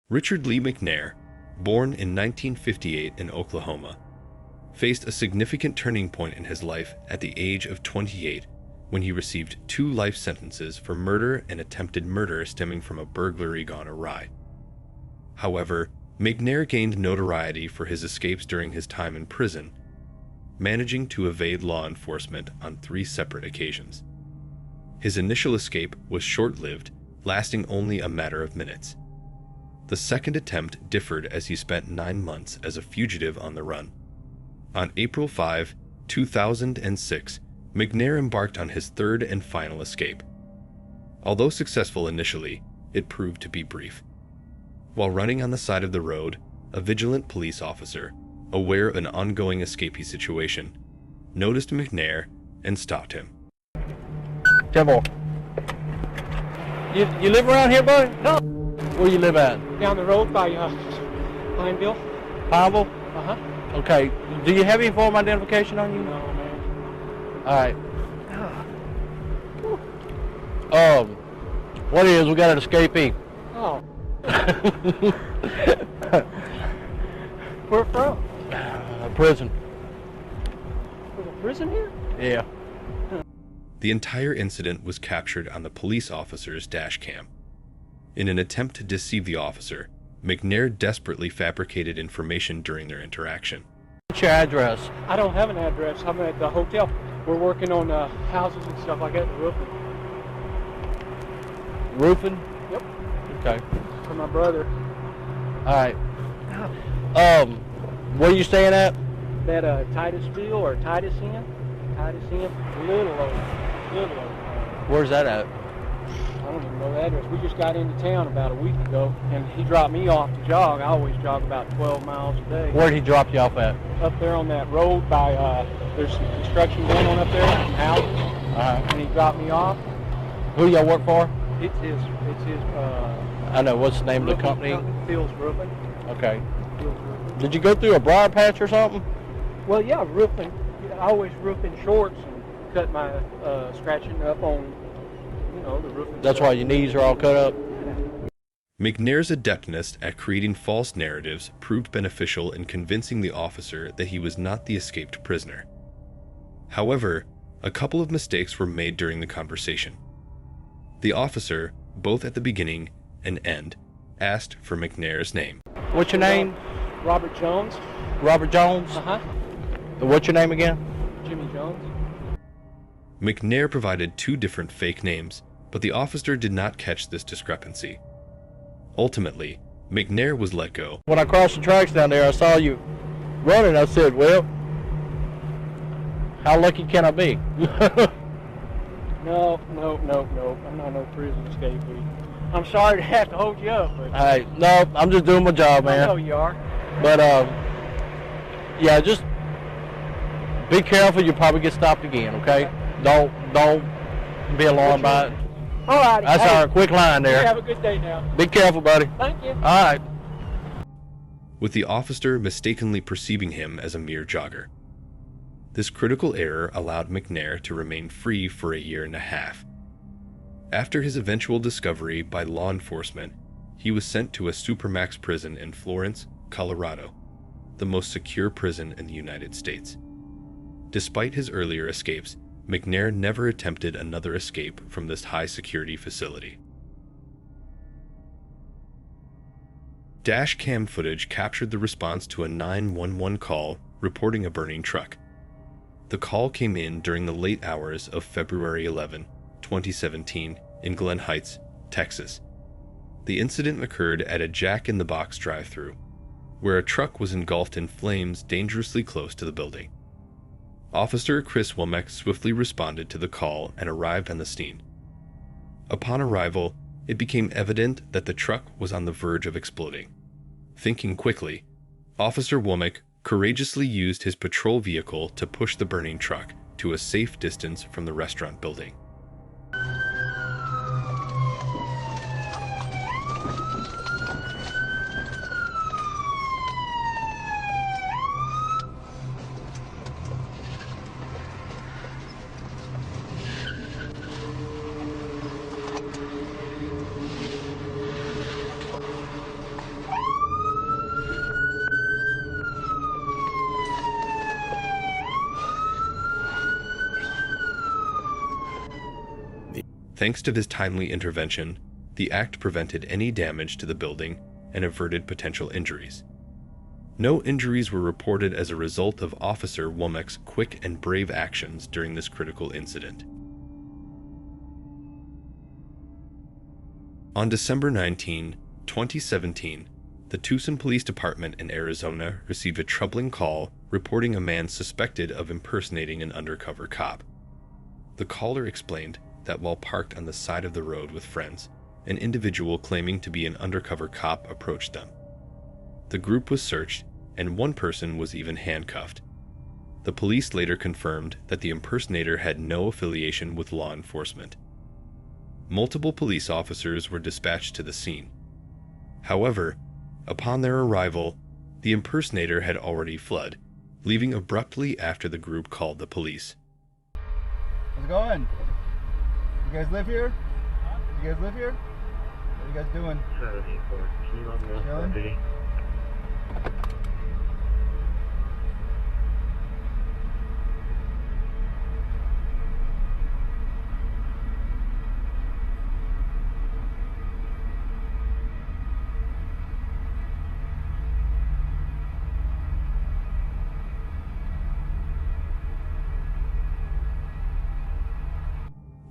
Richard Lee McNair, born in 1958 in Oklahoma, faced a significant turning point in his life at the age of 28 when he received 2 life sentences for murder and attempted murder stemming from a burglary gone awry. However, McNair gained notoriety for his escapes during his time in prison, managing to evade law enforcement on 3 separate occasions. His initial escape was short-lived, lasting only a matter of minutes. The second attempt differed as he spent 9 months as a fugitive on the run. On April 5, 2006, McNair embarked on his third and final escape. Although successful initially, it proved to be brief. While running on the side of the road, a vigilant police officer, aware of an ongoing escapee situation, noticed McNair and stopped him. Devil. You live around here, buddy? No. Where you live at? Down the road by Pineville. Pineville? Uh-huh. Okay. Do you have any form of identification on you? No, man. All right. What is? We got an escapee. Oh. Where from? Prison. There's a prison here? Yeah. The entire incident was captured on the police officer's dash cam. In an attempt to deceive the officer, McNair desperately fabricated information during their interaction. What's your address? I don't have an address. I'm at the hotel. We're working on houses and stuff like that, roofing. Roofing? Yep. Okay. For my brother. All right. Where are you staying at? That Titusville or Titus Inn? Titus Inn? Little over. Where's that at? I don't even know the address. We just got into town about a week ago, and he dropped me off to jog. I always jog about 12 miles a day. Where did he drop you off at? Up there on that road by, there's some construction going on up there, some houses. And he dropped me off. Who y'all work for? It's his, I know. What's the name of the company? Fields Roofing. Okay. Fields Roofing. Did you go through a briar patch or something? Well, yeah, roofing. I always roof in shorts and cut my scratching up on, the roofing. That's why your knees are all cut up? McNair's adeptness at creating false narratives proved beneficial in convincing the officer that he was not the escaped prisoner. However, a couple of mistakes were made during the conversation. The officer, both at the beginning and end, asked for McNair's name. What's your name? Robert Jones. Robert Jones? Uh-huh. What's your name again? Jimmy Jones. McNair provided 2 different fake names, but the officer did not catch this discrepancy. Ultimately, McNair was let go. When I crossed the tracks down there, I saw you running. I said, well, how lucky can I be? No. I'm not no prison escapee. I'm sorry to have to hold you up, but... Hey, no, I'm just doing my job, man. I know you are. But, yeah, just be careful. You'll probably get stopped again, okay? Don't be alarmed by it. All right. That's our quick line there. Have a good day now. Be careful, buddy. Thank you. All right. With the officer mistakenly perceiving him as a mere jogger. This critical error allowed McNair to remain free for a year and a half. After his eventual discovery by law enforcement, he was sent to a supermax prison in Florence, Colorado, the most secure prison in the United States. Despite his earlier escapes, McNair never attempted another escape from this high-security facility. Dash cam footage captured the response to a 911 call reporting a burning truck. The call came in during the late hours of February 11, 2017, in Glen Heights, Texas. The incident occurred at a Jack in the Box drive-thru, where a truck was engulfed in flames dangerously close to the building. Officer Chris Womack swiftly responded to the call and arrived on the scene. Upon arrival, it became evident that the truck was on the verge of exploding. Thinking quickly, Officer Womack courageously used his patrol vehicle to push the burning truck to a safe distance from the restaurant building. Thanks to his timely intervention, the act prevented any damage to the building and averted potential injuries. No injuries were reported as a result of Officer Womack's quick and brave actions during this critical incident. On December 19, 2017, the Tucson Police Department in Arizona received a troubling call reporting a man suspected of impersonating an undercover cop. The caller explained that while parked on the side of the road with friends, an individual claiming to be an undercover cop approached them. The group was searched, and one person was even handcuffed. The police later confirmed that the impersonator had no affiliation with law enforcement. Multiple police officers were dispatched to the scene. However, upon their arrival, the impersonator had already fled, leaving abruptly after the group called the police. How's it going? You guys live here? You guys live here? What are you guys doing? Chilling?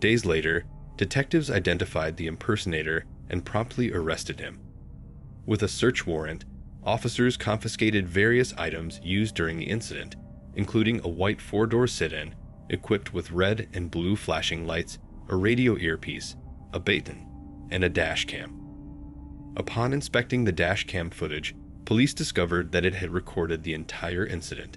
Days later, detectives identified the impersonator and promptly arrested him. With a search warrant, officers confiscated various items used during the incident, including a white four-door sit-in equipped with red and blue flashing lights, a radio earpiece, a baton, and a dash cam. Upon inspecting the dash cam footage, police discovered that it had recorded the entire incident.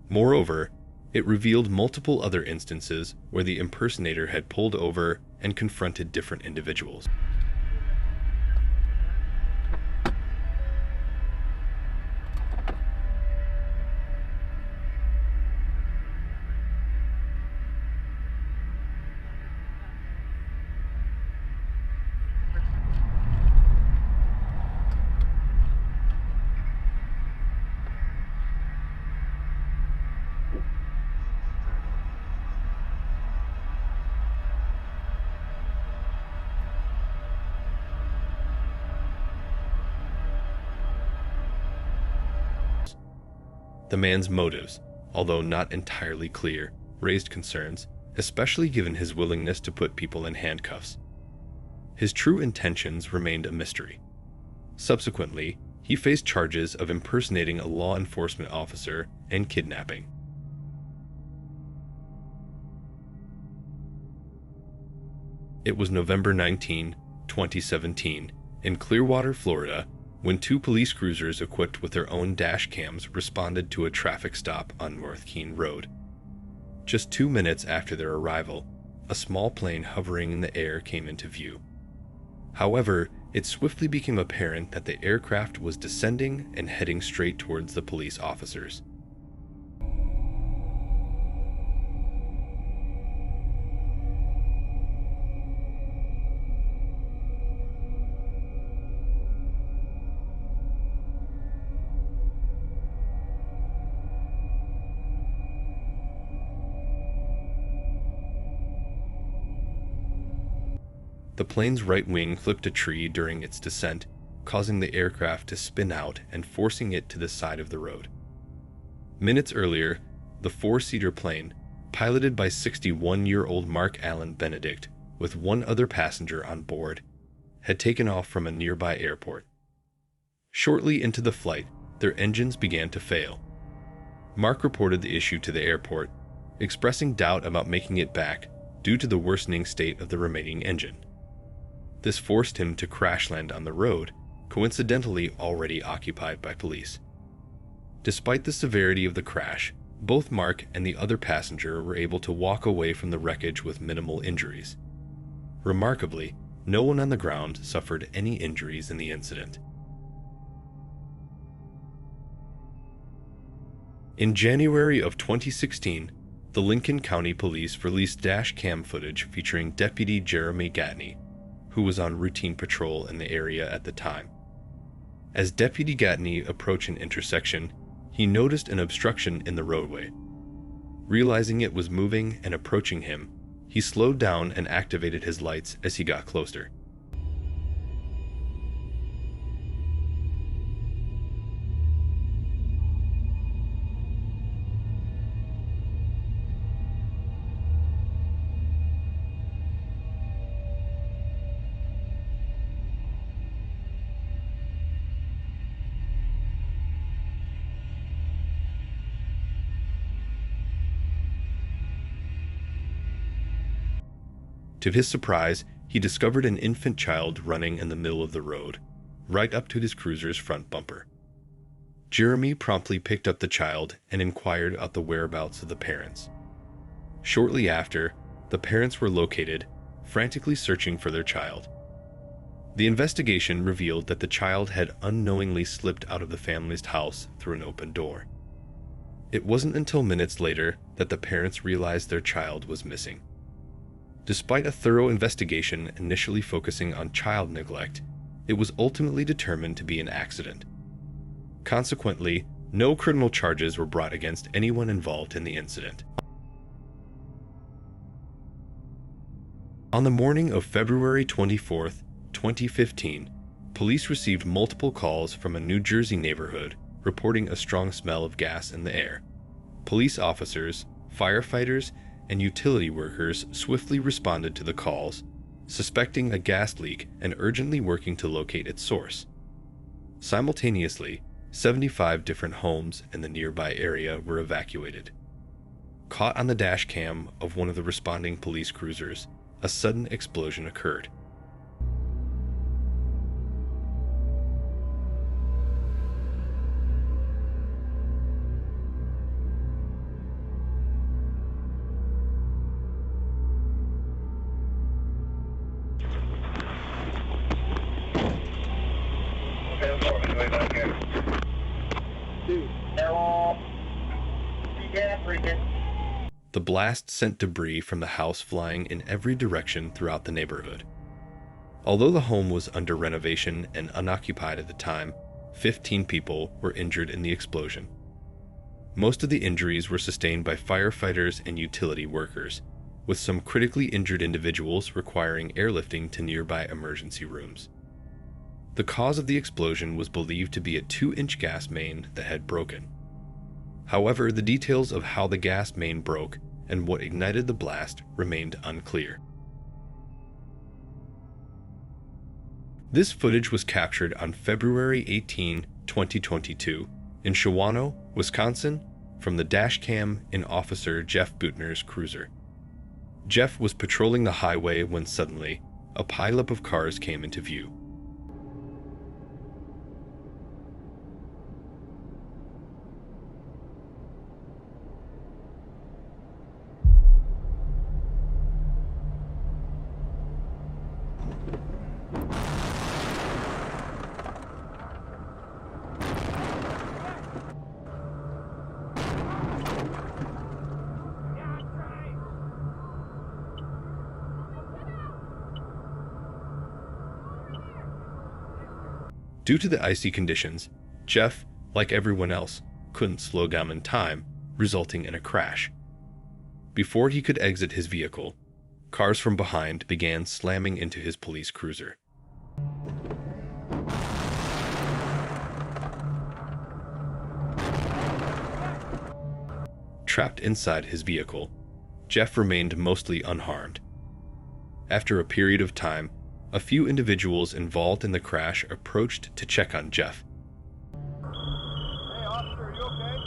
Moreover, it revealed multiple other instances where the impersonator had pulled over and confronted different individuals. The man's motives, although not entirely clear, raised concerns, especially given his willingness to put people in handcuffs. His true intentions remained a mystery. Subsequently, he faced charges of impersonating a law enforcement officer and kidnapping. It was November 19, 2017, in Clearwater, Florida, when two police cruisers equipped with their own dash cams responded to a traffic stop on North Keene Road. Just 2 minutes after their arrival, a small plane hovering in the air came into view. However, it swiftly became apparent that the aircraft was descending and heading straight towards the police officers. The plane's right wing clipped a tree during its descent, causing the aircraft to spin out and forcing it to the side of the road. Minutes earlier, the four-seater plane, piloted by 61-year-old Mark Allen Benedict with one other passenger on board, had taken off from a nearby airport. Shortly into the flight, their engines began to fail. Mark reported the issue to the airport, expressing doubt about making it back due to the worsening state of the remaining engine. This forced him to crash land on the road, coincidentally already occupied by police. Despite the severity of the crash, both Mark and the other passenger were able to walk away from the wreckage with minimal injuries. Remarkably, no one on the ground suffered any injuries in the incident. In January of 2016, the Lincoln County Police released dash cam footage featuring Deputy Jeremy Gatney, who was on routine patrol in the area at the time. As Deputy Gatney approached an intersection, he noticed an obstruction in the roadway. Realizing it was moving and approaching him, He slowed down and activated his lights as he got closer. To his surprise, he discovered an infant child running in the middle of the road, right up to his cruiser's front bumper. Jeremy promptly picked up the child and inquired about the whereabouts of the parents. Shortly after, the parents were located, frantically searching for their child. The investigation revealed that the child had unknowingly slipped out of the family's house through an open door. It wasn't until minutes later that the parents realized their child was missing. Despite a thorough investigation initially focusing on child neglect, it was ultimately determined to be an accident. Consequently, no criminal charges were brought against anyone involved in the incident. On the morning of February 24, 2015, police received multiple calls from a New Jersey neighborhood reporting a strong smell of gas in the air. Police officers, firefighters, and utility workers swiftly responded to the calls, suspecting a gas leak and urgently working to locate its source. Simultaneously, 75 different homes in the nearby area were evacuated. Caught on the dash cam of one of the responding police cruisers, a sudden explosion occurred. The blast sent debris from the house flying in every direction throughout the neighborhood. Although the home was under renovation and unoccupied at the time, 15 people were injured in the explosion. Most of the injuries were sustained by firefighters and utility workers, with some critically injured individuals requiring airlifting to nearby emergency rooms. The cause of the explosion was believed to be a 2-inch gas main that had broken. However, the details of how the gas main broke and what ignited the blast remained unclear. This footage was captured on February 18, 2022, in Shawano, Wisconsin, from the dash cam in Officer Jeff Butner's cruiser. Jeff was patrolling the highway when suddenly, a pileup of cars came into view. Due to the icy conditions, Jeff, like everyone else, couldn't slow down in time, resulting in a crash. Before he could exit his vehicle, cars from behind began slamming into his police cruiser. Trapped inside his vehicle, Jeff remained mostly unharmed. After a period of time, a few individuals involved in the crash approached to check on Jeff. Hey, officer, are you okay?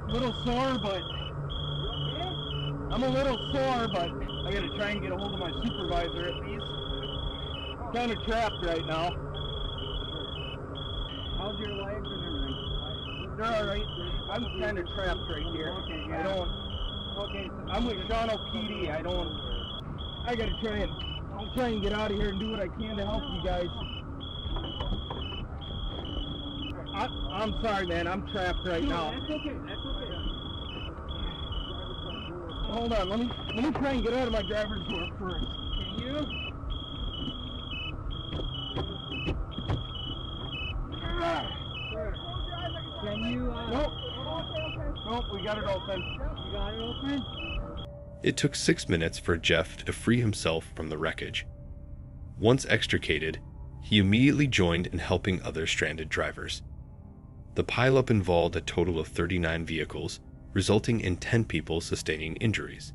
A little sore, but... I'm a little sore, but I gotta try and get a hold of my supervisor at least. Kind of trapped right now. How's your legs and everything? They're alright. I'm kind of trapped right here. Okay, yeah. I'm with Shawano PD. I gotta I'll try and get out of here and do what I can to help you guys. I'm sorry, man. I'm trapped right now. That's okay. Hold on. Let me try and get out of my driver's door first. Can you? Can you? Nope. Nope. We got it open. You got it open? It took 6 minutes for Jeff to free himself from the wreckage. Once extricated, he immediately joined in helping other stranded drivers. The pileup involved a total of 39 vehicles, resulting in 10 people sustaining injuries.